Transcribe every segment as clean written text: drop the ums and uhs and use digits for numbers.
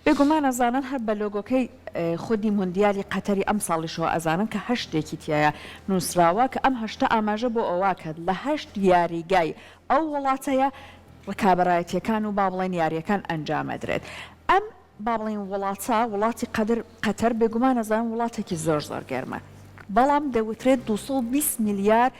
بێگومان ئەزانن هەر بە لۆگۆکەی خودی موندیالی قەتەری ئەم ساڵیشەوە ئەزانن کە هەشتێکی تایە نووسراوە کە ئەم هەشتە ئاماژە بۆ ئەوە کرد لە هەشت یاریگای ئەو وڵاتەیە ڕکابەرایەتیەکان و با بڵێن یاریەکان ئەنجامەدرێت. ئەم با بڵێن وڵاتی قەتەر بێگومان ئەزانن وڵاتێکی زۆر زۆر گەرمە، بەڵام دەوترێت 220 میلیار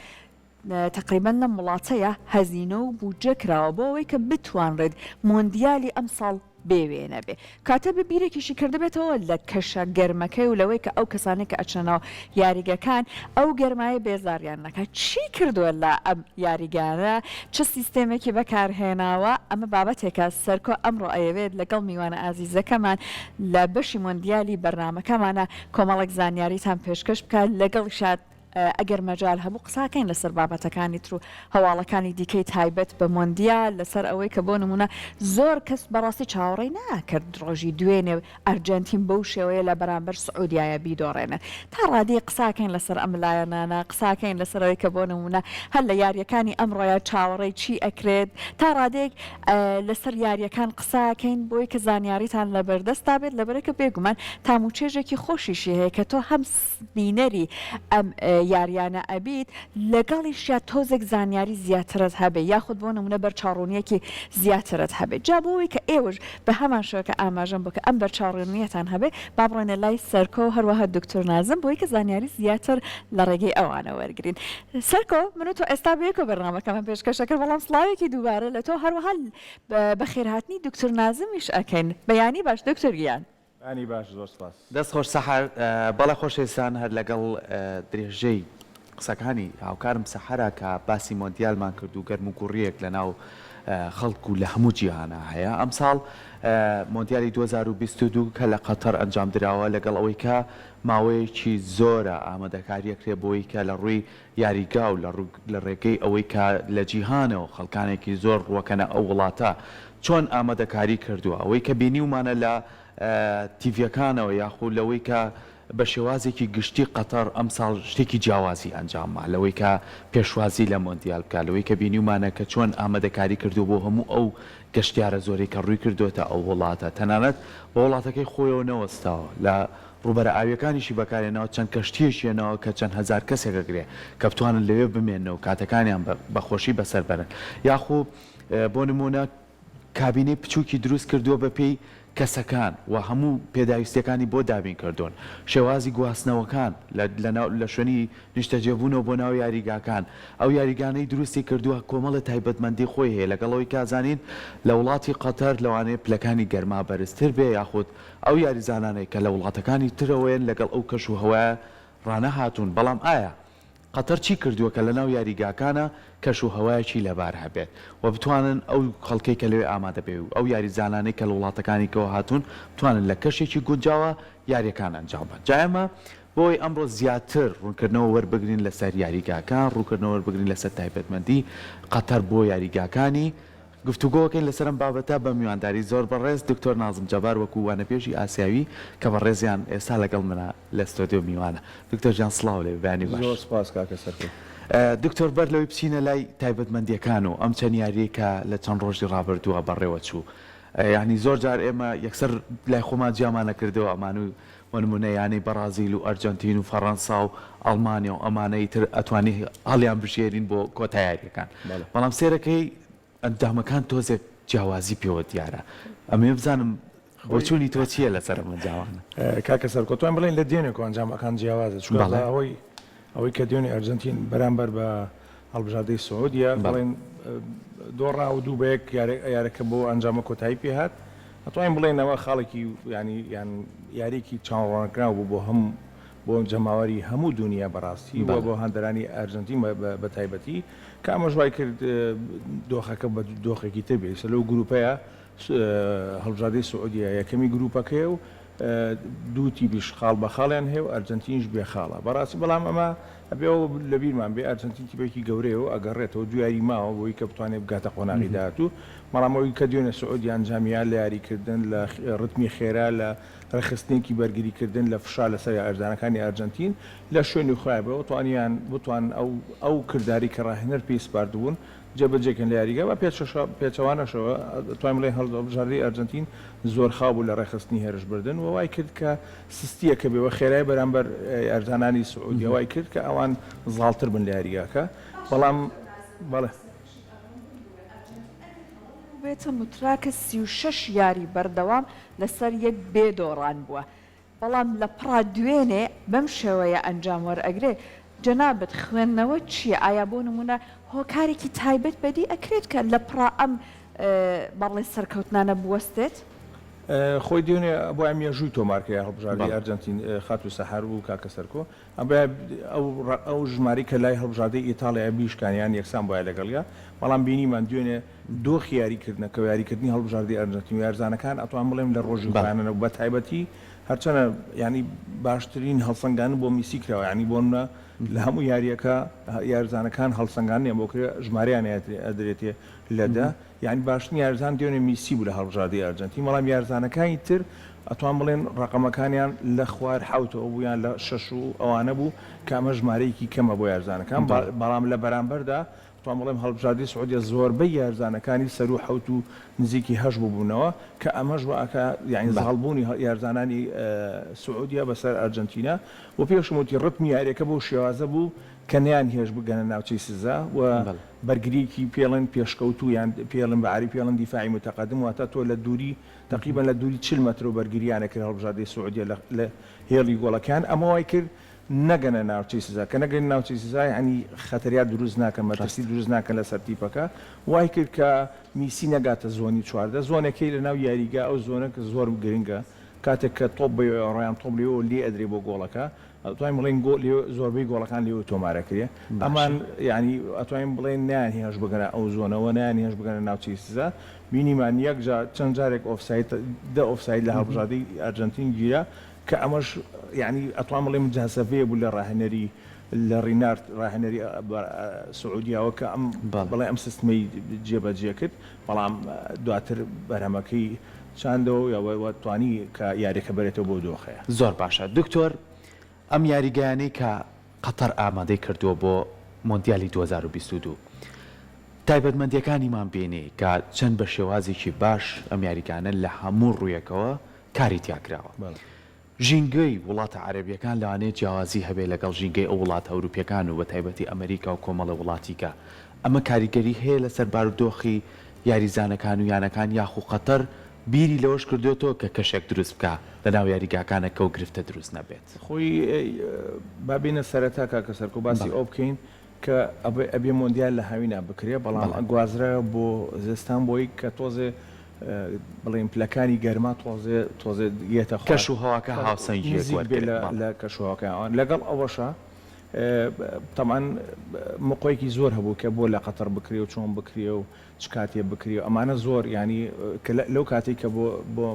تقریبا لەم وڵاتەیە هەزینە و بودجە کراوە بۆ ئەوەی کە بتوانرێت موندیالی ئەم ساڵ بێوێنە بێ. کاتە بە بیرێکیشی کردبێتەوە لە کەشە گەرمەکەی و لەوەی کە ئەو کەسانی کە ئەچنەوە یاریگەکان ئەو گەرمایە بێزاریان نەکات. چی کردووە لە ئەم یاریگانە؟ چه سیستێمێکی بەکارهێناوە؟ ئەمە بابەتێکە سەرکۆ ئەمڕۆ ئەیەوێت لەگەڵ میوانە ئازیزەکەمان لە بەشی موندیالی بەرنامەکەمانە کۆمەڵێک زانیاریتان پێشکەش بکات لەگەڵ شاد ئەگەر مەجال هەبوو قساکەین لەسەر بابەتەکانی تر و هەواڵەکانی دیکەی تایبەت بە موندیال لەسەر ئەوەی کە بۆ نمونە زۆر کەس بەڕاستی چاوەڕێی ناکرد ڕۆژی دوێنێ ئەرجەنتین بەو شێوەیە لە بەرامبەر سعودیایە بیدۆڕێنن. تا ڕادی قساکەین لەسەر ئەم لایەنانە، قساکەین لەسەرەوەی کە بۆ نمونە هەر لە یاریەکانی ئەمڕۆیە چاوەڕێی چی ئەکرێت، تا ڕادێک لەسەر یاریەکان قساکەین بۆی کە زانیاریتان لە بەردەستا بێت لەبەرەکە بێگومان تاموچێژێکی خۆشیشی هەیە کە تۆ هەم بینەری ئەم یاریانە ئەبیت لەگەڵیشیا تۆزێک زانیاری زیاترت هەبێ یاخود بۆ نمونە بەرچاڕوونیەکی زیاترت هەبێت. جا بۆەوەی کە ئێوەش بە هەمان شوەکە ئاماژەم بۆ کە ئەم بەرچاڕوونیەتان هەبێ با بڕێنە لای سەرکۆ هەروەها دکتۆر نازم بۆی کە زانیاری زیاتر لە ڕێگەی ئەوانە وەرگین. سەرکۆ من و تۆ ئێستا بەیەکۆ بەرنامەکەمان پێشکەشەکرد، بەڵام سڵاوێکی دووبارە لە تۆ هەروەها بەخێرهاتنی دکتۆر نازمیش ئەکەین. بەیانی باش دکتۆر گیان. ئەنی باش زۆر سپاس. دەست خۆش سەحەر. بەڵێ خۆشەویستان، هەر لەگەڵ درێژەی قسەکانی هاوکارم سەحەرا کە باسی مۆندیالمان کرد و گەرم و گوڕیەک لە ناو خەڵک و لە هەموو جیهانە هەیە. ئەم ساڵ مۆندیالی 2022 کە لە قەتەر ئەنجام درراوە لەگەڵ ئەوەی کە ماوەیەکی زۆرە ئامادەکاریەکرێ بۆی کە لە ڕووی یاریگا و لە ڕێگەی ئەوەی کە لە جیهانەوە خەڵکانێکی زۆر ڕوەکەنە ئەو وڵاتە چۆن ئامادەکاری کردووە. ئەوەی کە بینیومانە لە تیڤەکانەوە یاخود لەوەی کە بە شێوازێکی گشتی قەتەر ئەم ساڵ شتێکی جیاوازی ئەنجامما لەوەی کە پێشوازی لە مۆندیال بکات، لەوەی کە بینیومانە کە چۆن ئامادەکاری کردو بۆ هەموو ئەو گەشتیارە زۆری کە ڕووی کردوێتە ئەو وڵاتە، تەنانەت بە وڵاتەکەی خۆیەوە نەوەستاوە لە ڕوبەرە ئاویەکانیشی بەکارێنەوە چەند کەشتیەشێنەوە کە چەند هەزار کەسێکەگرێ کە بتوانن لەوێ بمێنەوە کاتەکانیان بەخۆشی بەسەر بەرن. یاخوو بۆ نمونە کابینەی بچووکی دروست کردووە بە پێی کەسەکان و هەموو پێداویستەکانی بۆ دابین کردوون، شێوازی گواستنەوەکان لە شوێنی نیشتەجێبوونەوە بۆ ناو یاریگاکان. ئەو یاریگانەی دروستی کردووە کۆمەڵە تایبەتمەندی خۆی هەیە لەگەڵەوەی کازانین لە وڵاتی قەتەر لەوانەیە پلەکانی گەرما بەرزتر بێ یاخود ئەو یاریزانانەی کە لە وڵاتەکانی ترەوەیەن لەگەڵ ئەو کەش و هەوایە ڕانە هاتوون. بەڵام ئایا قەتەر چی کردووە کە لە ناو یاریگاکانە کەش و هەوایەکی لەبار هەبێت و بتوانن ئەو خەڵکەی کە لەوێ ئامادە بێ و ئەو یاریزانانەی کە لە وڵاتەکانیکەوە هاتوون بتوانن لە کەشێکی گونجاوە یاریەکان ئەنجام بن. جا ئێمە بۆی ئەمڕۆ زیاتر ڕوونکردنەوە وەربگرین لەسەر یاریگاکان، ڕوونکردنەوە وەربگرین لەسەر تایبەتمەندی قەتەر بۆ یاریگاکانی، گفتوگۆکەین لەسەرم بابەتە بە میوانداری زۆر بەڕێز دکتۆر نازم جەبار وەکو وانەپێژی ئاسیاوی کە بەڕێزیان ئێستا لەگەڵ منە لە ستۆدیۆ میوانە. دکتۆر جان سڵاو لێ بەیانی باش. زۆر سپاس کاکە سەرکۆ. دکتۆر بەر لەوەی بچینە لای تایبەتمەندیەکان و ئەم چەند یاریەکە لە چەند ڕۆژی ڕابردووە بەڕێوە چوو. یعنی زۆر جار ئێمە یەکسەر لای خۆمان جیامانە کردەوە ئەمان و نمونە یانەی بەرازیل و ئەرجەنتین و فەڕەنسا و ئەڵمانیا و ئەمانەی تر ئەتوانی هەڵیان بژێرین بۆ کۆتایاریەکان. بەڵام سێرەکەی ئەندامەکان تۆزێک جیاوازی پێوە دیارە. ئەمێ بزانم بۆچوونی تۆ چییە لەسەر ئەنجامانە؟ کاکە سەرکۆ توان بڵێن لە دێنێک و ئەنجامەکان جیاوازە چونکە ئەوەی کە دیێنی ئەرجەنتین بەرامبەر بە هەڵبژاردەی سعودیە بڵێن دۆڕا و دوو بەیەک یارەکە بۆ ئەنجامە کۆتایی پێهات. ئەتوانین بڵێنەوە خاڵێکی یان یاریکی چاوەڕوانکراو بوو بۆ جەماوەری هەموو دنیا بەڕاستی و بۆ هەندەرانی ئەرجەنتین بە تایبەتی کە ئەمەژوای کرد دۆخەکە بە دۆخێکی تر بێت لەو گروپەیە هەڵبژاردەی سعودیە یەکەمی گروپەکەی و دوو تیبیش خاڵ بە خاڵیان هەیە و ئەرجەنتینش بێ خاڵە بەڕاستی. بەڵام ئەمە ئەبێەوە لە بیرمان بێ ئەرجەنتین تیبێکی گەورەیە و ئەگەڕێتەوە دویاری ماوە بۆی کە بتوانێت بگاتە قۆناغی داهاتوو. بەڵامەوەی کە دوێنێ سعودی ئەنجامیان لە یاریکردن لە ڕتمی خێرا لە ڕێخستنێکی بەرگریکردن لە فشار لەسەر ئەرزانەکانی ئەرجەنتین لە شوێنی خۆیانەوە بتوان ئەو کردداری کە ڕاهێنەر پێی سپاردبوون جێبەجێکن لە یاریگا بە پێچەوانەشەوە توانین بڵێن هەڵبژاردنەی ئەرجنتین زۆر خاو بوو لە ڕێخستنی هێرش بردن و وای کرد کە سستیە کە بێەوە خێرای بەرامبەر ئەرزانانی سعودی وای کرد کە ئەوان زاڵتر بن لە یاریگاکە بەڵام بەڵێ بێتە متراکە 36 یاری بەردەوام لەسەر یەک بێدۆڕان بووە بەڵام لە پڕا دوێنێ بەم شێوەیە ئەنجام وەرئەگرێ جەنابەت خوێندنەوە چییە؟ ئایا بۆ نمونە هۆکارێکی تایبەت بەدی ئەکرێت کە لە پڕا ئەم بەڵێ سەرکەوتنانە بوەستێت؟ خۆی دیێنێ بۆ ئەمیێژووی تۆمارکەیە هەڵبژاردنی ئەرجنتین خات و سەحار بوو کاکە سەرکۆ ئەو ژماری کە لای هەڵبژاردەی ئیتاڵیا بیشکانیان یەکسان بۆیە لەگەڵیا بەڵام بینیمان دوێنێ دۆخی یاریکردنەوە یاریکردنی هەڵبژاردنی ئەرجنتین و یارزانەکان ئەتوان بڵێم لە ڕۆژی خۆیانەوە بە تایبەتی هەرچەنە ینی باشترین هەڵسەنگان بۆ میسیکراوە ینی بۆنە لە هەموو یاریەکە یارزانەکان هەڵسەنگان نیە بۆ ژمارەیان ئەدرێتێ لەدا یعنی باشترین یارزان دوێنێ میسی بوو لە هەڵبژاردنی ئەرجنتین بەڵام یارزانەکانی تر ئەتوان بڵێن ڕقەمەکانیان لە خوار حوتەوە بوویان لە 6 و ئەوانە بوو کە ئەمە ژمارەیەکی کەمە بۆ یارزانەکان بەڵام لە بەرامبەردا توان بڵێم هەڵبژاردنی سعودیە زۆربەی یارزانەکانی سەر و حوت و نزیکی هەش بوونەوە کە ئەمەش بەکە یعنی زاڵبوونی یارزانانی سعودیە بەسەر ئەرجنتینا و پێشموتی ڕتمی یاریەکە بۆ شێوازە بوو کە نیان هێش بگەنە ناوچەی سزا و بەرگریکی پێڵن پێشکەوتو یان پێڵن بەعری پێڵن دیفاعی متەقەدم واتە تۆ لە دووری تقریبا لە دووری 40 مەتر و بەرگریانە کرد هەڵبژاردنی سعودیە لە هێڵی گۆڵەکان ئەمە وای کرد نەگەنە ناوچەی سزا کە نەگەن ناوچەی سزا ینی خەتەریات دروست ناکە مەترسی دروست ناکە لە سەرتیپەکە وای کرد کە میسی نەگاتە زۆنی چواردە زۆنەکەی لە ناو یاریگا ئەو زۆنە کە زۆر گرنگە کاتێک کە تۆپ بە ڕۆیان تۆپ لێەوە لێ ئەدرێ بۆ گۆڵەکە ئەتوانین بڵێن زۆربەی گۆڵەکان لێوە تۆمارەکرێ ئەمان ینی ئەتوانین بڵێن نیان هێش بگەنە ئەو زۆنەوە نیان هێش بگەنە ناوچەی سزا بینیمان یەک چەند جارێک ئۆفساید لە هەڵبژاردنی ئەرجنتین گیرە کە ئەمەش ینی ئەتوان بڵێ مجازەفەیە بوو لە ڕاهێنەری لە ڕینارد ڕاهێنەری سعودیاوە کە ئەم بڵێ ئەم سیستمەی جێبەجێ کرد بەڵام دواتر بەرهەمەکەی چاندەوە یا توانی کە یاریەکە بێتەوە بۆ دۆخەیە. زۆر باشە دکتۆر ئەم یاریگەیانەی کە قەتەر ئامادەی کردووە بۆ مۆندیالی 2022 تایبەتمەندیەکانیمان بینێ کە چەند بە شێوازێکی باش ئەم یاریگانە لە هەموو ڕوویەکەوە کاری تیاکراوە. ژینگەی وڵاتە عەرەبیەکان لەوانەیە جیاوازی هەبێ لەگەڵ ژینگەی ئەو وڵاتە ئەوروپیەکان و بە تایبەتی ئەمریکا و کۆمەڵە وڵاتیکە ئەمە کاریگەری هەیە لەسەر بارودۆخی یاریزانەکان و یانەکان یاخو قەتەر بیری لەوەش کردوێتەوە کە کەشێک دروست بکە لە ناو یاریگاکانە کە و گرفتە دروست نەبێت. خۆی بابینە سەرەتا کاکە سەرکۆ باسی ئەو بکەین کە ئەبێ مۆندیال لە هاوینا بکرێ بەڵام گوازرە بۆ زستان بۆی کە تۆزێ بڵێن پلەکانی گەرما تۆزێ یێتە کەش و هەواکە هاوسەنگی لە کەشوهاکەیان لەگەڵ ئەوەشە تەمان مقۆیەکی زۆر هەبوو کە بۆ لە قەتەر بکرێ و چۆن بکرێ و چ کاتێ بکرێ و ئەمانە زۆر ینی لەو کاتێک کە بۆ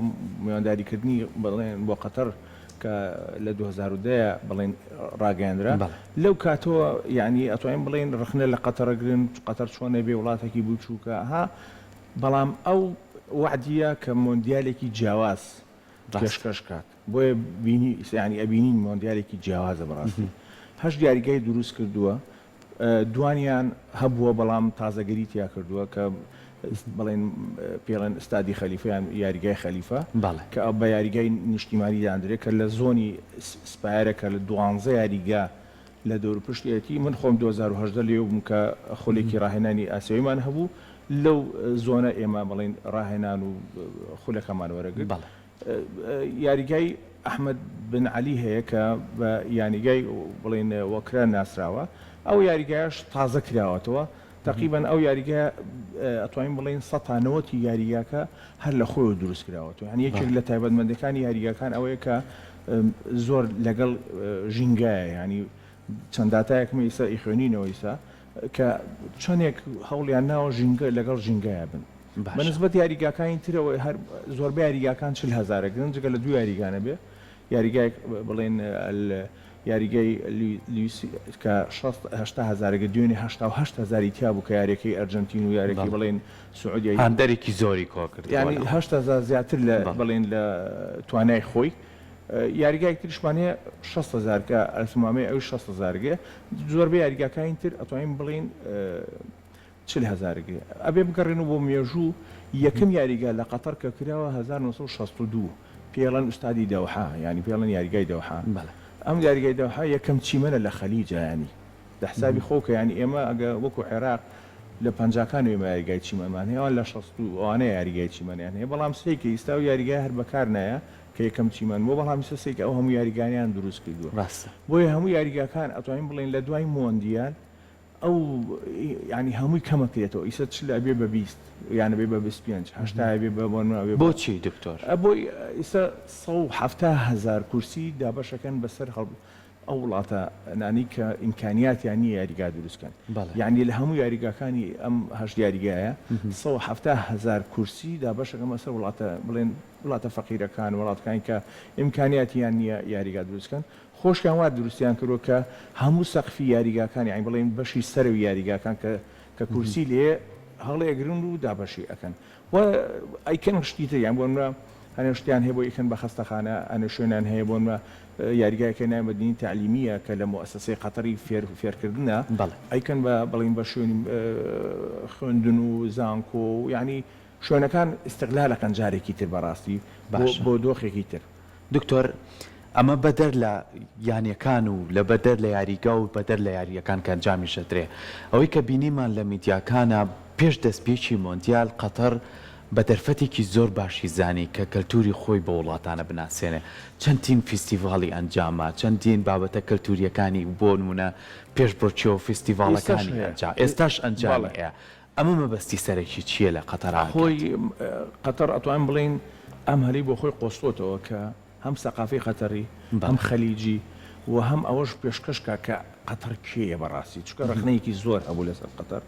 میوانداریکردنی بڵێن بۆ قەتەر کە لە 2010 بڵێن ڕاگەاندرا لەو کاتەوە ینی ئەتوانین بڵێن ڕخنە لە قەتەرەگرن قەتەر چۆنە بێ وڵاتێکی بچووکە ها بەڵام ئەو وعدیە کە مۆندیالێکی جیاواز پێشکەش کات بۆیە بینی ینی ئەبینین مۆندیالێکی جیاوازە بەڕاستی هەشت یاریگای دروست کردووە دوانیان هەبووە بەڵام تازەگەری تیا کردووە کە بڵێن پێڵێن ئستادی خەلیفەیان یاریگای خەلیفە کە بە یاریگای نیشتیمانی دانرێت کە لە زۆنی سپایرەکە لە 12 یاریگا لە دەوروپشتێتی من خۆم 2010 لێو بووم کە خولێکی ڕاهێنانی ئاسیۆیمان هەبوو لەو زۆنە ئێمە بڵێن ڕاهێنان و خولەکەمان وەرەگرت یاریگای ئەحمەد بن عەلی هەیە کە بە یانیگای بڵێن وەکرا ناسراوە ئەو یاریگایش تازە کراوەتەوە تقریبا ئەو یاریگە ئەتوانین بڵێن 190 یاریگاکە هەر لە خۆی دروست کراوەتەوە هەن یەکێک لە تایبەتمەندەکانی یاریگاکان ئەوەیە کە زۆر لەگەڵ ژینگایە ینی چەندداتایەکمە ئیسا ئیخوێنینەوە ئیسا کە چۆنێک هەوڵیان ناوە ژینگە لەگەڵ ژینگایە بن بەنسبەت یاریگاکانی ترەوە هەر زۆربەی یاریگاکان 40,000 گرن جگە لە دوو یاریگانە بێ یاریگای بڵێن یاریگای کە 80,000 دوێنێ 8,000 تیا بوو کە یاریەکەی ئەرجنتین و یاریەکەی بڵێن سعودیایی هەندێکی زۆری کۆ کرد ینی 8,000 زیاتر لە بڵێن لە توانای خۆی یاریگایەک تریشمانەیە 60,000 کە ئەسمامەی ئەوی 60,000 زۆربەی یاریگاکانی تر ئەتوانین بڵێن 40,000 ئەبێ بگەڕێن بۆ مێژوو یەکەم یاریگا لە قەتەر کە کراوە 1962 پێڵەن ئوستادی دەوحا ینی پێڵەن یاریگای دەوحا ئەم یاریگای دەوحا یەکەم چیمەنە لە خەلیجە ینی دەحسابی خۆکە ینی ئێمە ئەگە وەکو عێراق لە پەنجاکان وێمە یاریگای چیمەمان هەیە لە 60 ئەوانەیە یاریگای چیمەنیان هەیە بەڵام سێکی ئێستا و یاریگای هەر بەکار نایە کە یەکەم چیمەن بۆ بەڵام سێک ئەو هەموو یاریگانیان دروست کردووە ڕاستە بۆیە هەموو یاریگاکان ئەتوانین بڵێن لە دوای مۆندیال ئەو ینی هەمووی کەمەکرێتەوە ئیسە چ لە بێ بە 20 یانە بێ بە 25 هەشتا بێ بە بۆچی دکتۆر بۆی ئیسە 170,000 کورسی دابەشەکەن بەسەر هەڵ ئەو وڵاتە نانی کە ئیمکانیاتیان نیە یاریگا دروستکەن یعنی لە هەموو یاریگاکانی ئەم هەشت یاریگایە 170,000 کورسی دابەشەکەن بەسەر وڵاتە بڵێن وڵاتە فەقیرەکان وڵاتەکانی کە ئیمکانیاتیان نییە یاریگا دروستکەن خۆشیان وا دروستیان کردو کە هەموو سەقفی یاریگاکانی ئەین بڵێن بەشی سەرەوی یاریگاکان کە کورسی لێ هەڵێگرن و دابەشی ئەەکەن و ئەیکەن شتیتە یان بۆ هەنێ شتیان هەیە بۆ یەکەن بە خەستەخانە ئەنە شوێنان هەیە بۆنمە یاریگایکە نامەدنی تعلیمیە کە لە مؤسسەی قەتەری فێرکردنە ئەیکەن بە بڵین بە شوێنی خوێندن و زانکۆ و یعنی شوێنەکان استقلالەکەن جارێکی تر بەڕاستی بۆ دۆخێکی تر دکتۆر ئەمە بەدەر لە یانیەکان و لە بەدەر لە یاریگا و بەدەر لە یاریەکان کە ئەنجامی شەدرێ ئەوەی کە بینیمان لە میدیاکانە پێش دەستپێکی مۆندیال قەتەر بە دەرفەتێکی زۆر باشی زانی کە کەلتوری خۆی بە وڵاتانە بناسێنێ چەندین فیستیڤاڵی ئەنجامە چەندین بابەتە کەلتوریەکانی بۆ نمونە پێش بڕچێ و فیستیڤاڵەکانی ئەنجام ئێستاش ئەنجامە ئەمە مەبەستی سەرەکی چییە لە قەتەر خۆی قەتەر ئەتوان بڵین ئەم هەلی بۆ خۆی قۆستۆتەوە کە هەم سەقافی قەتەری هەم خەلیجی و هەم ئەوەش پێشکەشکە کە قەتەر کێیە بەڕاستی چکە ڕخنەیەکی زۆر هەبوو لەسەر قەتەر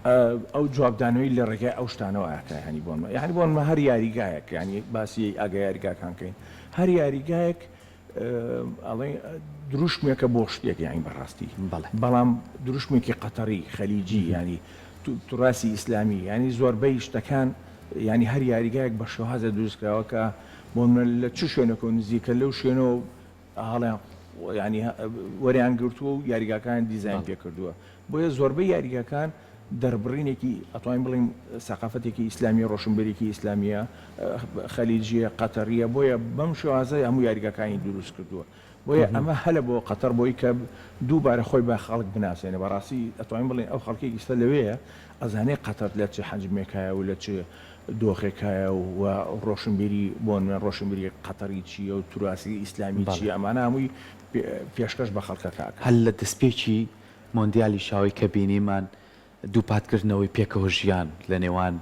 ئەو جوابدانەوەی لە ڕێگای ئەو شتانەوەکە ینی بۆن یعنی بۆنمە هەر یاریگایەک ینی باسی ئاگە یاریگاکانکەین هەر یاریگایەک ئەڵێ دروشمێکە بۆ شتێک یانی بەڕاستی بەڵام دروشمێکی قەتەری خەلیجی ینی توراسی ئیسلامی ینی زۆربەی شتەکان ینی هەر یاریگایەک بە شێوازە دروستکراوە کە بۆنمە لە چ شوێنەکە نزیکە لەو شوێنەوە هەڵیان ینی وەریان گرتووە و یاریگاکان دیزاین پێ کردووە بۆیە زۆربەی یاریگاکان دەربڕینێکی ئەتوانین بڵین سەقافەتێکی ئیسلامی ڕۆشنبەرێکی ئیسلامیە خەلیجیە قەتەریە بۆیە بەم شێوازە هەموو یاریگاکانی دروست کردووە بۆیە ئەمە هەلە بۆ قەتەر بۆی کە دووبارە خۆی بە خەڵک بناسێنێ بەڕاستی ئەتوانین بڵین ئەو خەڵکی ئیستا لەوەیە ئەزانێ قەتەر لە چ حەجمێکایە و لە چ دۆخێکایە و ڕۆشنبیری بۆن ڕۆشنبیری قەتەری چیە و توراسی ئیسلامی چی ئەمانە هەمووی پێشکەش بە خەڵکەکە هەل لە دەستپێکی مۆندیالی شاوی کە بینیمان دووپاتکردنەوەی پێکەوە ژیان لە نێوان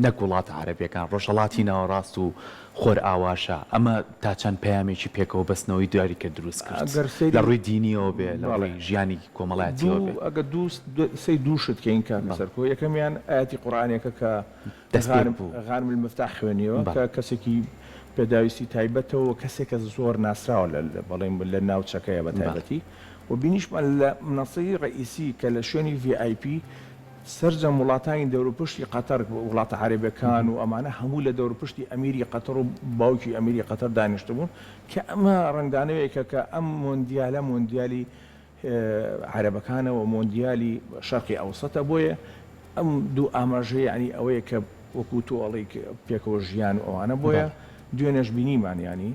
نەک وڵاتە عەرەبیەکان ڕۆژهەڵاتی ناوەڕاست و خۆر ئاواشە ئەمە تا چەند پەیامێکی پێکەوە بەستنەوەی دیاریکە دروست کرد لە ڕووی دینیەوە بێ لە ڕووی ژیانی کۆمەڵایەتیەوە بێ ئەگە دووشت کە این کار لەسەرکۆ یەکەمیان ئاەتی قورئانێکە کە غانم المفتاح خوێنیەوە کە کەسێکی پێداویستی تایبەتەوە کەسێکە زۆر ناسراوە بەڵێن لە ناوچەکەیە بە تایبەتی و بینیشمان لە منەسەی ڕئیسی کە لە شوێنی VIP سەرجەم وڵاتانی دەوروپشتی قەتەر وڵاتە عەرەبیەکان و ئەمانە هەموو لە دەوروپشتی ئەمیری قەتەر و باوکی ئەمیری قەتەر دانیشتبوون کە ئەمە ڕەنگدانەوەیەکە کە ئەم مۆندیالە مۆندیالی عەرەبەکانەوە مۆندیالی شەرقی ئەوسەتە بۆیە ئەم دوو ئاماژەیە ینی ئەوەیە کە وەکو تۆ ئەڵێ پێکەوە ژیان و ئەوانە بۆیە دوێنێش بینیمان ینی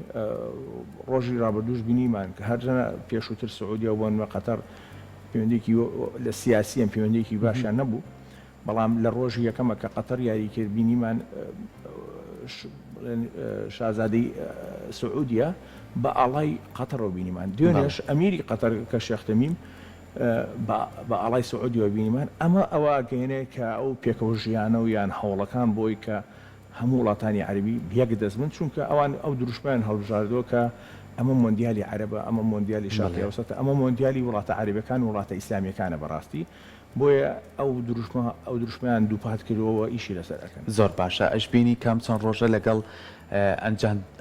ڕۆژی ڕابردوش بینیمان کە هەرجەنە پێشووتر سعودیا و بۆنمە قەتەر پەیوەندێکی لە سیاسیان پەیوەندێکی باشیان نەبوو بەڵام لە ڕۆژی یەکەمە کە قەتەر یاری کرد بینیمان شازادەی سعودیا بە ئاڵای قەتەرەوە بینیمان دوێنێش ئەمیری قەتەر کە شێخ تەمیم بە ئاڵای سعودیەوە بینیمان ئەمە ئەوە گەێنەیە کە ئەو پێکەوە ژیانە و یان هەوڵەکان بۆی کە هەموو وڵاتانی عەربی یەک دەستبن چونکە ئەوان ئەو دروشمان هەڵبژاردەوە کە ئەمە مۆندیالی عەرەبە ئەمە مۆندیالی شەرقی ئەوسەتە ئەمە مۆندیالی وڵاتە عەربیەکان و وڵاتە ئیسلامیەکانە بەڕاستی بۆیە ئەو دروشمان دووپات کردەوە ئیشی لەسەر ئەکەن زۆر باشە ئەش بینی کام چەند ڕۆژە لەگەڵ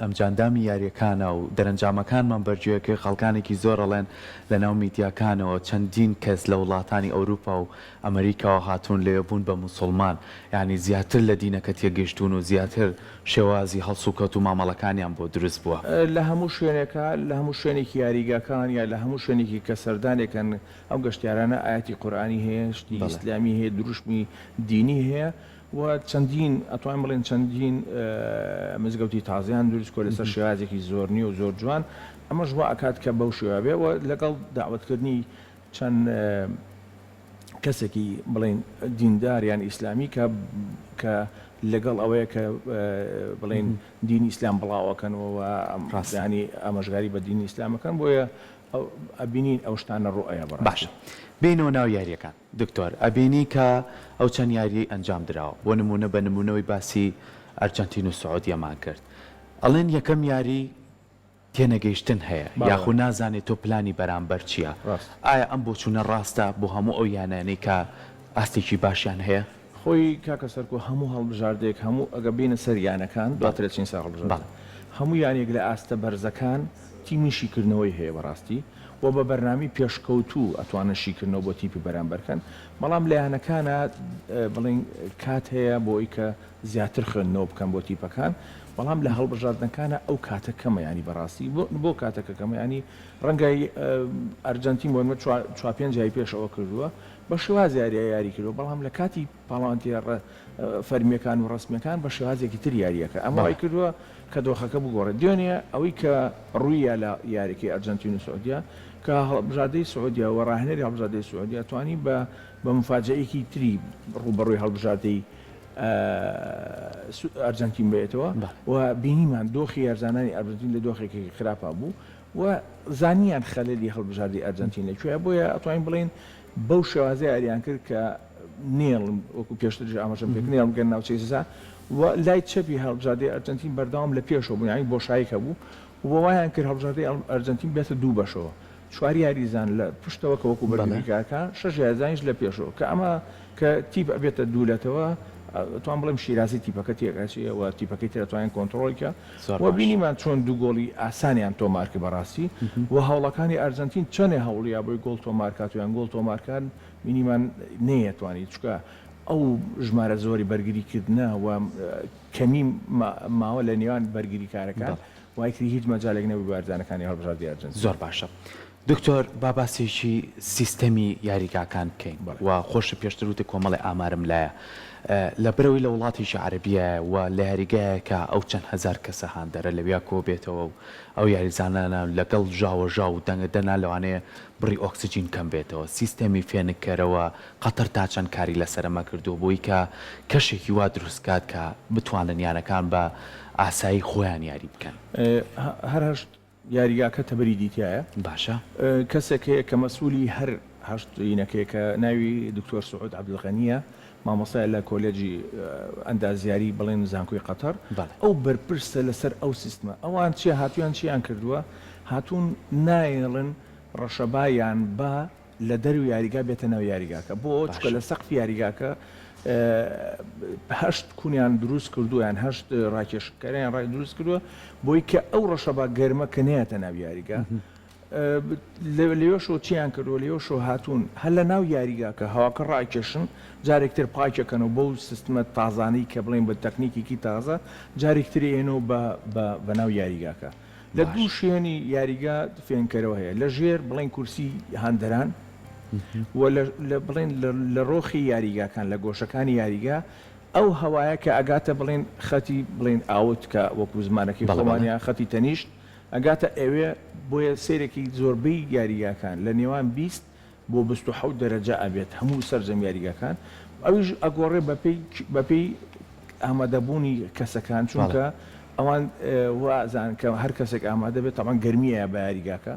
ئەنجامدامی یاریەکانە و دەرەنجامەکانمان بەرجێکە خەڵکانێکی زۆر ئەڵێن لە ناو میدیاکانەوە چەندین کەس لە وڵاتانی ئەوروپا و ئەمریکاوە هاتوون لێبوون بە موسڵمان، یعنی زیاتر لە دینەکە تێگەیشتون و زیاتر شێوازی هەڵسوکەوت و مامەڵەکانیان بۆ دروست بووە. لە هەموو شوێنێکە لە هەموو شوێنێکی یاریگاکان یا لە هەموو شوێنێکی کە سەردانێکن ئەو گەشتیارانە ئاەتی قورآانی هەیە، شتی ئیسلامی هەیە، دروشمی دینی هەیە و چەندین ئەتوان بڵێن چەندین مزگەوتی تازیان دروست کۆ لەسەر شێوازێکی زۆر نیە و زۆر جوان. ئەمەش وا ئەکات کە بەو شێوە بێ و لەگەڵ داوەتکردنی چەند کەسێکی بڵێن دینداریان ئیسلامی کە لەگەڵ ئەوەیە کە بڵێن دینی ئیسلام بڵاوەکەنەوە ڕاستانی ئاماژگاری بە دینی ئیسلامەکان بۆیە ئەبینین ئەو شتانە ڕوئەیە بەڕاستی. باشە بینەوە ناو یاریەکان دکتۆر ئەبینی کە ئەو چەند یاری ئەنجام درراوە بۆ نمونە بە نمونەوەی باسی ئەرجەنتین و سعودیەمان کرد ئەڵێن یەکەم یاری تێنەگەیشتن هەیە یاخو نازانێت تۆ پلانی بەرامبەر چییە؟ ئایا ئەم بۆ چوونە ڕاستە بۆ هەموو ئەو یانانەی کە ئاستێکی باشیان هەیە؟ خۆی کاکە سەرکۆ هەموو هەڵبژاردێک هەموو ئەگە بینە سەر یانەکان دواتر چین سا هەڵبژارد هەموو یانێک لە ئاستە بەرزەکان تیمیشیکردنەوەی هەیە بەڕاستی و بە بەرنامی پێشکەوتوو ئەتوانە شیکردنەوە بۆ تیپی بەرامبەرکەن، بەڵام لە یانەکانە بڵێن کات هەیە بۆ ئەوی کە زیاتر خوێندنەوە بکەن بۆ تیپەکان، بەڵام لە هەڵبژاردنەکانە ئەو کاتە کەمە ینی بەڕاستی بۆ کاتەکە کەمە ینی ڕەنگای ئەرجەنتین بۆ 4-5 جای پێشەوە کردووە بە شێواز یاری کردووە، بەڵام لە کاتی پاڵانتی فەرمیەکان و ڕسمیەکان بە شێوازێکی تر یاریەکە ئەمەوای کردووە کە دۆخەکە بگۆڕێت. دوێنێ ئەوەی کە ڕوویە لە یاریکی ئەرجەنتین و سعودیا کە هەڵبژاردەی سعودیا و ڕاهێنەری هەڵبژاردەی سعودیا توانی بە مفاجئەیەکی تری ڕوبەڕووی هەڵبژاردەی ئەرجەنتین بێتەوە و بینیمان دۆخی یارزانانی ئەرجەنتین لە دۆخێکی خراپە بوو و زانیان خەلەلی هەڵبژاردی ئەرجەنتین لەکوێیە، بۆیە ئەتوانین بڵێن بەو شێوازەی یاریان کرد کە نێڵم وەکو پێشتر ئاماژەم پێ نێڵم گەن ناوچەی سزا و لای چەپی هەڵبژاردەی ئەرجەنتین بەردەوام لە پێشەوە بوو، یعنی بۆشاییکە بوو و وایان کرد هەڵبژاردەی ئەرجەنتین بێتە دوو بەشەوە، 4 یاریزان لە پشتەوە کە وەکو بەرگریکاکە 6 یاریزانیش لە پێشەوە کە ئەمە کە تیپ ئەبێتە دوولەتەوە توان بڵێم شیرازی تیپەکە تێکچیەوە تیپەکەی ترەتوانین کۆنتترۆلکە و بینیمان چۆن دوو گۆڵی ئاسانیان تۆمارکە بەڕاستی و هەوڵەکانی ئەرجەنتین چەندێ هەوڵیا بۆی گۆڵ تۆمارکاتویان گۆڵ تۆمارکان بینیمان نەیەتوانی چکە ئەو ژمارە زۆری بەرگریکردنە و کەمی ماوە لە نێوان بەرگریکارەکان وایکری هیچ مەجالێک نەبوو بەرزانەکانی هەڵبژاردی ئەرجەنتین. زۆر باشە. دکتۆر باباسێکی سیستەمی یاریگاکان بکەین و خۆشە پێشتر وتە کۆمەڵی ئامارم لایە لە برەوەی لە وڵاتیشی عەرەبیە و لە یاریگایەکە ئەو چەند هەزار کەسە هاندەرە لەویا کۆ بێتەوە و ئەو یاریزانانە لەگەڵ ژاوە و دەنگدەنا لەوانەیە بڕی ئۆکسسیجین کەم بێتەوە سیستەمی فێنکەرەوە قەتەر تا چەند کاری لەسەرمە کردو بۆی کە کەشێکی وا دروستکات کە بتوانن یانەکان بە ئاسایی خۆیان یاری بکەن. هەرهشت یاریگاکە تەبەری دیتیایە باشە کەسێکەیە کە مەسئولی هەر هەشتینەکەی کە ناوی دکتۆر سعود عەبدولغەنیە مامۆستای لە کۆلێجی ئەندازیاری بڵێن زانکۆی قەتەر ئەو بەرپرسە لەسەر ئەو سیستمە ئەوان چیە هاتوویان چیان کردووە هاتوون نایڵن ڕەشەبایان بە لە دەرو یاریگا بێتە ناو یاریگاکە بۆ چکە لە سەقفی یاریگاکە هەشت کونیان دروست کردویان هەشت ڕاکێشکاریان ڕای دروست کردووە بۆی کە ئەو ڕەشەبا گەرمە کە نێتە ناو یاریگا لێوەشۆ چیان کردو لێوەشۆ هاتوون هەر لە ناو یاریگاکە هەواکە ڕاکێشن جارێکتر پاکەکەنەوە بۆ سیستمە تازانەی کە بڵێن بە تەکنیکێکی تازە جارێکتر ئێنەوە بە ناو یاریگاکە لە دوو شوێنی یاریگا فێنکەرەوە هەیە لە ژێر بڵێن کورسی هاندەران و بڵێن لە ڕۆخی یاریگاکان لە گۆشەکانی یاریگا ئەو هەوایە کە ئەگاتە بڵێن خەتی بڵێن ئاوت کە وەکو زمانەکەی خۆمانیا خەتی تەنیشت ئەگاتە ئەوێ بۆیە سیرێکی زۆربەی یاریگاکان لە نێوان 20 بۆ 27 دەرەجە ئەبێت هەموو سەرجەم یاریگاکان ئەویش ئەگۆڕێ بەپێی ئامادەبوونی کەسەکان چونکە ئەوان وازان کە هەر کەسێک ئامادە بێت تەمان گەرمیە بە یاریگاکە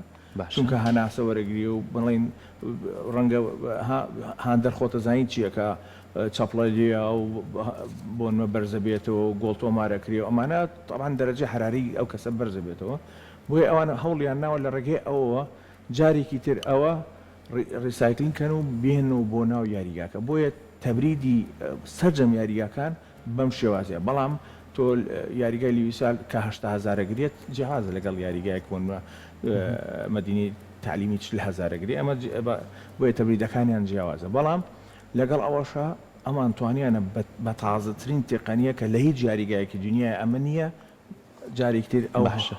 چونکە هەناسە وەرەگری و بڵێن ڕەنگە هاندەر خۆتە زانین چیەکە چاپڵەلیە و بۆنمە بەرزە بێتەوە و گۆڵ تۆمارەکری و ئەمانە تەمان دەرەجە حراری ئەو کەسە بەرزە بێتەوە بۆیە ئەوانە هەوڵیان ناوە لە ڕێگەی ئەوەوە جارێکی تر ئەوە ڕیسایکلینکەن و بێن و بۆ ناو یاریگاکە بۆیە تەبریدی سەرجەم یاریگاکان بەم شێوازیە بەڵام تۆ یاریگای لیویسال کە 800,000 گرێت جیهازە لەگەڵ یاریگایەک بۆن مدینی تعلیمی 40,000 گرێ ئەمە بۆیە تەبریدەکانیان جیاوازە بەڵام لەگەڵ ئەوەشە ئەمان توانیانە بە تازەترین تێقەنیە کە لە هیچ جاریگایەکی دنیای ئەمە نییە جارێکتر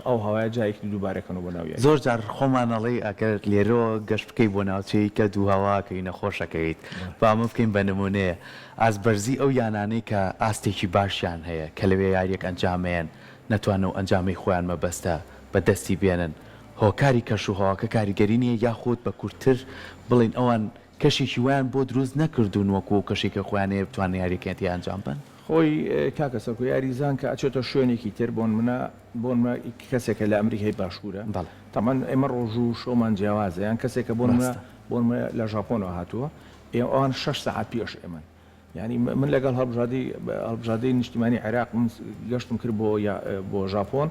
ئەو هەوایە جایەکی دووبارەکەن بۆ ناوی زۆر جار خۆمانەڵی ئەگەر لێرەوە گەشت بکەی بۆ ناوچەی کە دوو هەواکەی نەخۆشەکەیت بامە بکەین بە نمونەیە ئاسبەرزی ئەو یانانەی کە ئاستێکی باشیان هەیە کە لەوێ یاریەک ئەنجامیان نەتوانە و ئەنجامی خۆیان مەبەستە بە دەستی بێنن هۆکاری کەشوهەواکە کاریگەری نیە یاخود بە کورتتر بڵین ئەوان کەشێکی ویان بۆ دروست نەکردوون وەکو کەشێکە خۆیانەیە بتوانێت یاریەکەتی ئەنجام بن خۆی کاکە سەرکو یاریزان کە ئەچێتە شوێنێکی تر بۆن کەسێکە لە ئەمریکای باشوورە تەمان ئێمە ڕۆژ و شۆمان جیاوازە یان کەسێکە بۆن لە ژاپۆنەوە هاتووە ئەوان 6 ساعت پێش ئێمە ینی من لەگەڵ هەڵبژادەی نیشتیمانی عێراق من گەشتم کرد بۆ ژاپۆن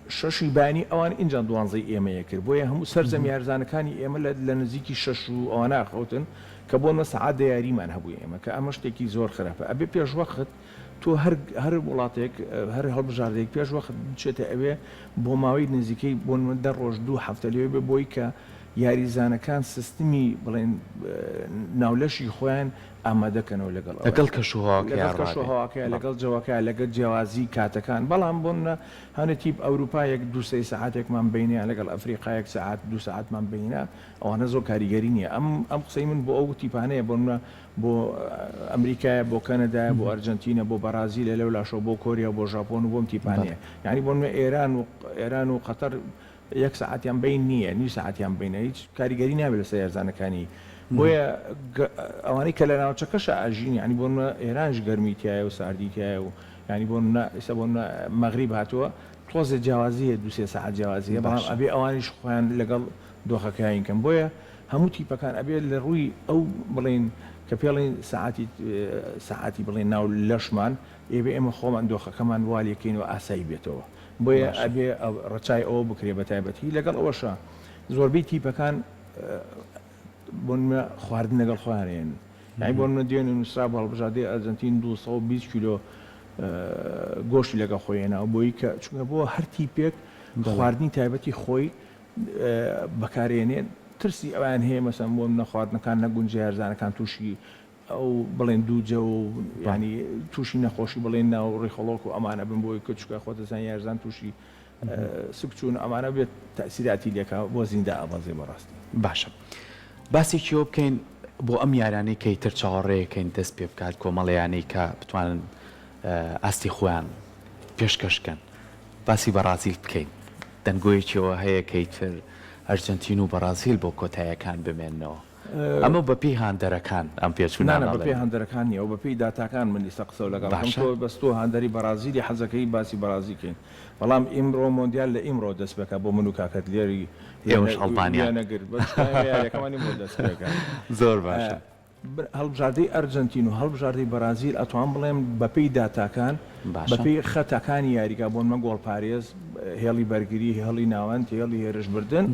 شەشی بانی ئەوان ئینجا دوانزەی ئێمەیە کرد بۆیە هەموو سەرجەم یارزانەکانی ئێمە لە نزیکی 6 و ئەوانە خەوتن کە بۆ مەسەعات دیاریمان هەبوو ئێمە کە ئەمە شتێکی زۆر خراپە ئەبێ پێش وەخت تۆ هەر وڵاتێک هەر هەڵبژاردەیەک پێش وەخت بچێتە ئەوێ بۆ ماوەی نزیکەی بۆ دە ڕۆژ 2 هەفتە لێوێ بێ بۆی کە یاریزانەکان سیستمی بڵێن ناولەشی خۆیان ئامادەکەنەوە لەگەڵ کەشوهاواکە لەگەڵ جەواکە لەگەڵ جیاوازی کاتەکان بەڵام بۆنە هەنێتیب ئەوروپایەک 2 ساعتێکمان بینیان لەگەڵ ئەفریقایەک ساعت 2 ساعتمان بینە ئەوانە زۆر کاریگەری نییە ئەم قسەی من بۆ ئەو تیپانەیە بۆ ئەمریکایە بۆ کەنەدایە بۆ ئەرجنتینە بۆ بەرازیل لەو لاشۆ بۆ کۆریا بۆ ژاپۆن و بۆم تیپانەیە یعنی بۆ ئێران و قەتەر 1 ساعتیان بین نییە نی ساعتیان بینە هیچ کاریگەری نابێت لەسەر یارزانەکانی بۆیە ئەوانەی کە لە ناوچەکەش ئاژین ینی بۆ ئێرانش گەرمیتیایە و ساردیتیایە و ینی ئێستا بۆ مەغریب هاتووە تۆزە جیاوازیە 2 ساعت جیاوازیە بەڵام ئەبێ ئەوانیش خۆیان لەگەڵ دۆخەکەیانکەم بۆیە هەموو تیپەکان ئەبێت لە ڕووی ئەو بڵین کە پێڵین ساعتی بڵێن ناو لەشمان ئێبێ ئێمە خۆمان دۆخەکەمان والیەکەین و ئاسایی بێتەوە بۆیە ئەبێ ڕەچای ئەوە بکرێ بە تایبەتی لەگەڵ ئەوەشە زۆربەی تیپەکان بۆن خواردن لەگەڵ خۆیانێن یعنی بۆن دیێن نووسرا بە هەڵبژاردەی ئەرجنتین 220 کیلۆ گۆشتی لەگەڵ خۆیێنەوە بۆی کە چونکە بۆ هەر تیپێک خواردنی تایبەتی خۆی بەکارێنێن ترسی ئەویان هەیە مەسەن بۆ نەخواردنەکان نەگونجە یارزانەکان تووشی ئەو بڵێن دووجە و ینی تووشی نەخۆشی بڵێن ناو ڕێخۆڵۆک و ئەمانە بن بۆی کچکە خۆتەزان یارزان تووشی سکچوون ئەمانە بێت تەسیراتی لێکا بۆ زیندە ئەبازێ بەڕاستی باشە باسێکیەوە بکەین بۆ ئەم یارانەی کەی تر چاوەڕێیەکەین دەست پێ بکات کۆمەڵیانەی کە بتوانن ئاستی خۆیان پێشکەشکەن باسی بەرازیل بکەین دەنگۆیەکیەوە هەیە کەیتر ئەرجنتین و بەرازیل بۆ کۆتاییەکان بمێننەوە ئەمە بەپی هاندەرەکان ئەم پێچوونانە بەپی هاندەرەکان نیە و بەپی داتاکان من لیستە قسە لەگەڵ بەستۆ هاندەری بەرازیلی حەزەکەی باسی بەرازیکەین بەڵام ئیمڕۆ مۆندیال لە ئیمڕۆ دەست بکە بۆ من و کاکەت لێری ئێوەش ئەڵبانیا نەگرت زۆر باشە هەڵبژاردەی ئەرجنتین و هەڵبژاردەی بەرازیل ئەتوان بڵێم بەپی داتاکان بەپی خەتەکانی یاریگا بۆن مە گۆڵ پارێز هێڵی بەرگری هێڵی ناوەند هێڵی هێرشبردن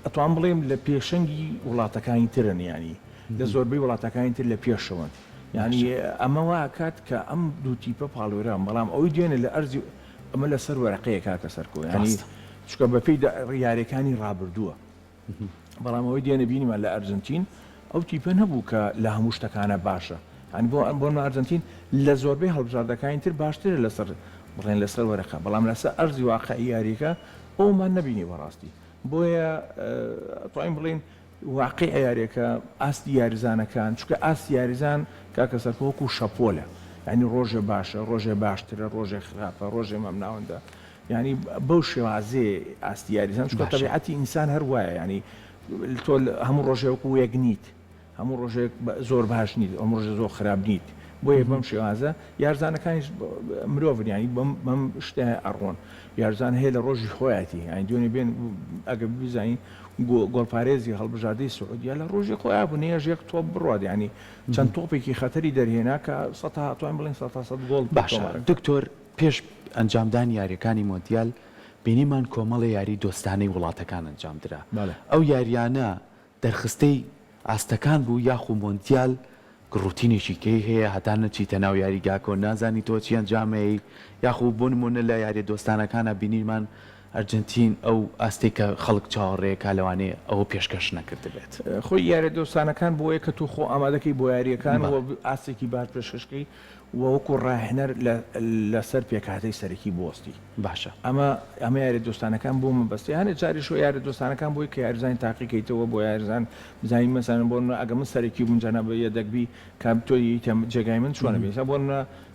ئەتوان بڵێم لە پێشەنگی وڵاتەکانی ترن ینی لە زۆربەی وڵاتەکانی تر لە پێشەوەن ینی ئەمە واکات کە ئەم دوو تیپە پاڵوێران بەڵام ئەوی دوێنە لە ئەرزی ئەمە لەسەر وەرەقەیە کاکە سەرکۆ ینی چکە بەپی یاریەکانی ڕابردووە بەڵام ئەوەی دێنە بینیمان لە ئەرجنتین ئەو تیپە نەبوو کە لە هەموو شتەکانە باشە ئەنی بۆ ئەرجنتین لە زۆربەی هەڵبژاردەکانی تر باشترە لەسەر بڵێن لەسەر وەرەقە بەڵام لەسەر ئەرزی واقعی یاریەکە ئەومان نەبینی بەڕاستی بۆیە توانین بڵین واقعی یاریەکە ئاستی یاریزانەکان چونکە ئاستی یاریزان کاکە سەرکۆوەکو شەپۆلە ینی ڕۆژێ باشە ڕۆژێ باشترە ڕۆژێ خراپە ڕۆژێ مەمناوەندە ینی بەو شێوازێ ئاستی یاریزان چونکە تەبیعەتی ئینسان هەر وایە ینی تۆ هەموو ڕۆژێوەکو یەک نیت هەموو ڕۆژێک زۆر باش نیت ئەم ڕۆژە زۆر خراپ نیت بۆیە بەم شێوازە یارزانەکانیش مرۆڤن ینی بەم شتە ئەڕۆن یارزان هەیە لە ڕۆژی خۆیەتی ئەین دوێنێ بێن ئەگە بزانین گۆڵپارێزی هەڵبژاردەی سعودیا لە ڕۆژی خۆیان بوو نێژێک تۆپ بڕات ینی چەند تۆپێکی خەتەری دەرهێنا کە توانین بڵێن 100 گۆڵ باشە دکتۆر پێش ئەنجامدان یاریەکانی مۆندیال بینیمان کۆمەڵی یاری دۆستانەی وڵاتەکان ئەنجامدرا ئەو یاریانە دەرخستەی ئاستەکان بوو یاخو مۆندیال ڕوتینێکی کەی هەیە هەتا نەچیتە ناو یاریگاکۆ نازانی تۆ چیان جامەی یاخود بۆ نمونە لە یاری دۆستانەکانە بینیمان ئەرجنتین ئەو ئاستی کە خەڵک چاوەڕێیەکە لەوانەیە ئەوە پێشکەش نەکرد بێت خۆی یارە دۆستانەکان بۆیە کە تو خۆ ئامادەکەی بۆ یاریەکان و ئاستێکی بار پێشکەشکەی وەکو ڕاهێنەر لەسەر پێکهاتەی سەرەکی بۆستی باشە ئەمە یاری دۆستانەکان بۆ من بەستی هەنێ جاری شۆ یاری دۆستانەکان بۆی کە یاریزانی تاقیکەیتەوە بۆ یاریزان بزانین مەسانن بۆ ئەگە من سەرەکی بوونجانە بە یەدەکبی کام تۆی جێگای من چۆنە بێت بۆ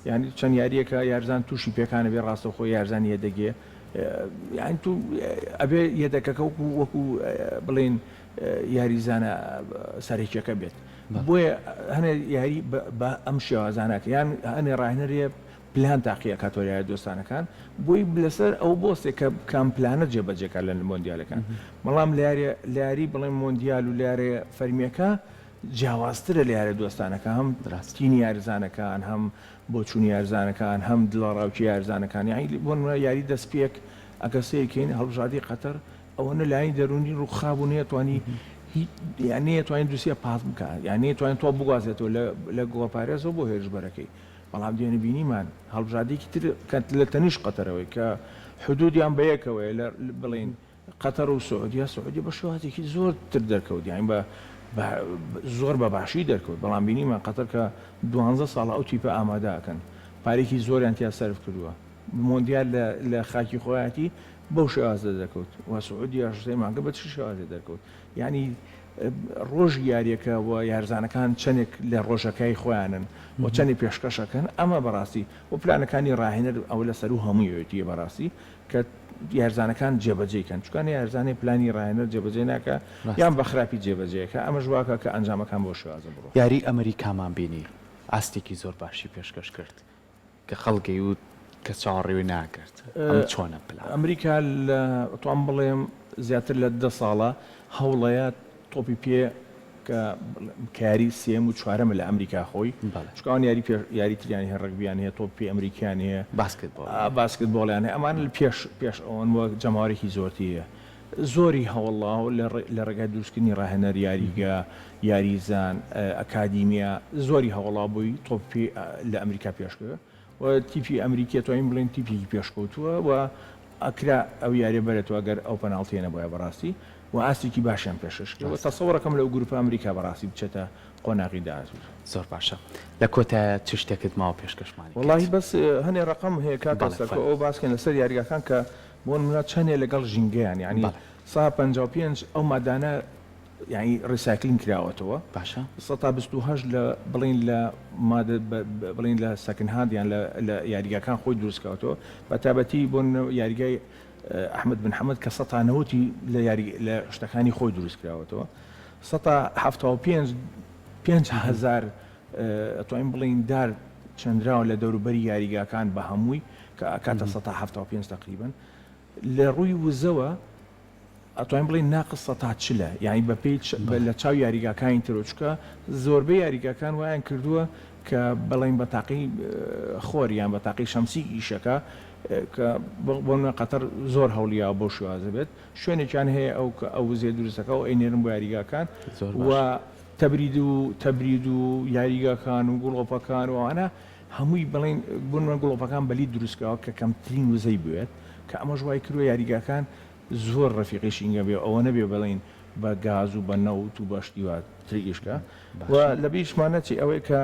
ینی چەند یاریەکە یارزان تووشی پێکانە بێ ڕاستە خۆی یارزان یەدەگێ یان تو ئەبێ یەدەکەکە وەکو بڵێن یاریزانە سەرێکیەکە بێت بۆیە هەنێ یاری بە ئەم شێوازانەکە یان هەنێ ڕاهێنەرێ پلان تاقیە کاتۆریای دۆستانەکان بۆی لەسەر ئەو بۆستێک کە کام پلانە جێبەجێکە لە مۆندیالەکان بەڵام لاری بڵێن مۆندیال و لارێ فەرمیەکە جیاوازترە لە یارە دۆستانەکە هەم ڕاستینی یارزانەکان هەم بۆ چوونی یارزانەکان هەم دڵڕاوکی یارزانەکان بۆ یاری دەستپێک ئەگە سیرکەین هەڵبژاردی قەتەر ئەوەنە لای دەرونی ڕووخابوو نێتوانی یانەیە توانین دووسە پاس بکات یانەیە توانین تۆ بگوازێتەوە لە گۆپارێزەوە بۆ هێرشبەرەکەی بەڵام دیێنە بینیمان هەڵبژاردێکی تر لە تەنیش قەتەرەوەی کە حدودیان بەیەکەوەی لە بڵین قەتەر و سعودی بە شێوازێکی زۆر تر دەرکەوت یان بە زۆر بە باشی دەرکەوت بەڵام بینیمان قەتەر کە 12 ساڵ ئەو تیپە ئامادەکەن پارێکی زۆریان تیا سەرف کردووە مۆندیال لە خاکی خۆیەتی بەو شێوازە دەکەوت و سعودی شتەی مانگە بە چ شێوازە دەرکەوت یعنی ڕۆژی یاریەکە و یارزانەکان چەندێک لە ڕۆژەکەی خۆیانن و چەندی پێشکەشەکەن ئەمە بەڕاستی و پلانەکانی ڕاهێنەر ئەو لەسەر و هەموویەتیە بەڕاستی کە یارزانەکان جێبەجێکەن چکان یارزانەی پلانی ڕاهێنەر جێبەجێ ناکە یان بە خراپی جێبەجێکە ئەمە ژواکە کە ئەنجامەکان بۆ شێوازە بڕۆ یاری ئەمریکامان بینی ئاستێکی زۆر باشی پێشکەش کرد کە خەڵکی و کە چاوەڕێوی ناکرد چۆنە پلان ئەمریکا لە توان بڵێم زیاتر لە 10 ساڵە هەوڵەیە تۆپی پێ کە کاری سێم و چوارەمە لە ئەمریکا خۆی چکان یاری تریانی هەر ڕگبیان هەیە تۆپی ئەمریکان هەیە باسکتبۆڵیان هەیە ئەمان پێش ئەوەن وە جەماوەرێکی زۆرتیە زۆری هەوڵڵا لە ڕێگای دروستکردنی ڕاهێنەر یاریگا یاریزان ئەکادیمیا زۆری هەوڵا بووی تۆپی لە ئەمریکا پێشکەوە و تیپی ئەمریکا توانین بڵێن تیپی پێشکەوتووە و ئەکرا ئەو یاریە بەرێتەوە گەر ئەو پەناڵتیێنە بۆیە بەڕاستی و ئاستێکی باشیان پێشکەوە تەسەوەڕەکەم لەو گروپە ئەمریکا بەڕاستی بچێتە قۆناغی داهاتوو زۆر باشە لە کۆتە چ شتێکت ماوە پێشکەشمانی وڵی بەس هەنێ ڕقم هەیە کاتەسەرکە ئەو باسکەن لەسەر یاریگەکان کە بۆ منە چەندێ لەگەڵ ژینگەیان یعنی 155 ئەو مادانە یعنی ڕیسایکلین کراوەتەوە باشە 128 لە بڵین لە بڵین لە سەکنهاندیان لە یاریگەکان خۆی دروستکەوتەوە بە تابەتی بۆ یاریگای ئەحمد بن حەمەد کە 190 لە شتەکانی خۆی دروستکراوەتەوە 5,000 ئەتوانین بڵین دار چەندراوە لە دەوروبەری یاریگاکان بە هەمووی کە کاتە 175 تقریبن لە ڕووی وزەوە ئەتوانین بڵین ناقص 140 یعنی بە پێی لە چاو یاریگاکانی ترۆچکە زۆربەی یاریگاکان وایان کردووە کە بڵین بە تاقی خۆر یان بە تاقی شەمسی ئیشەکە کە بۆ قەتەر زۆر هەوڵیا بۆ شوازە بێت شوێنێکیان هەیە ئەو وزێ دروستەکە و ئەینێرن بۆ یاریگاکان و تەبرید و یاریگاکان و گوڵۆپەکان و ئەوانە هەمووی بڵین بوونمە گوڵۆپەکان بەلی دروستکەوە کە کەمترین وزەی بوێت کە ئەمە ژوای کردووە یاریگاکان زۆر ڕەفیقیشینگە بێ ئەوە نەبێ بڵین بە گاز و بە نەوت و بەشتی وات تریشکە و لە بیشمانەتی ئەوەی کە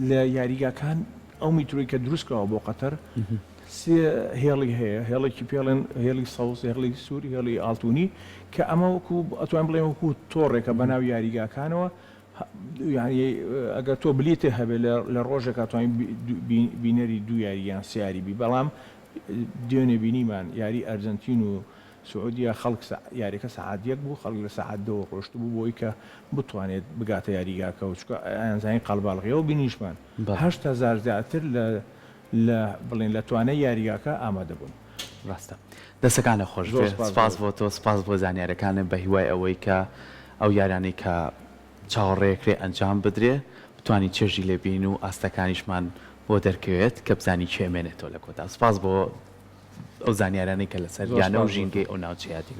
لە یاریگاکان ئەو میتروی کە دروستکەوە بۆ قەتەر هێڵی هەیە هێڵێکی پێڵێن هێڵی سەوز هێڵی سووری هێڵی ئاڵتونی کە ئەمە وەکو ئەتوان بڵێن وەکو تۆڕێکە بەناو یاریگاکانەوە ئەگەر تۆ بلیتێ هەبێ لە ڕۆژێکە توانین بینەری دوو یارییان سیاری بی بەڵام دوێنێ بینیمان یاری ئەرجنتین و سعودیە خەڵک یاریەکە سەعات یەک بوو خەڵک لە سەعات دەوە ڕۆشت بوو بۆی کە بتوانێت بگاتە یاریگاکە و چکە ئەنزانی قەڵباڵغیەوە بینیشمان 8,000 زیاتر لە بڵێن لە توانای یاریگاکە ئامادە بوون ڕاستە دەستەکانە خۆش سپاس بۆ تۆ سپاس بۆ زانیارەکانە بە هیوای ئەوەی کە ئەو یارانەی کە چاوەڕێکرێ ئەنجام بدرێ بتوانین چێژی لێبین و ئاستەکانیشمان بۆ دەرکەوێت کە بزانی چێمێنێتەوە لە کۆتا سپاس بۆ ئەو زانیارانەی کە لەسەر یانە و ژینگەی ئەو ناوچەیە دینە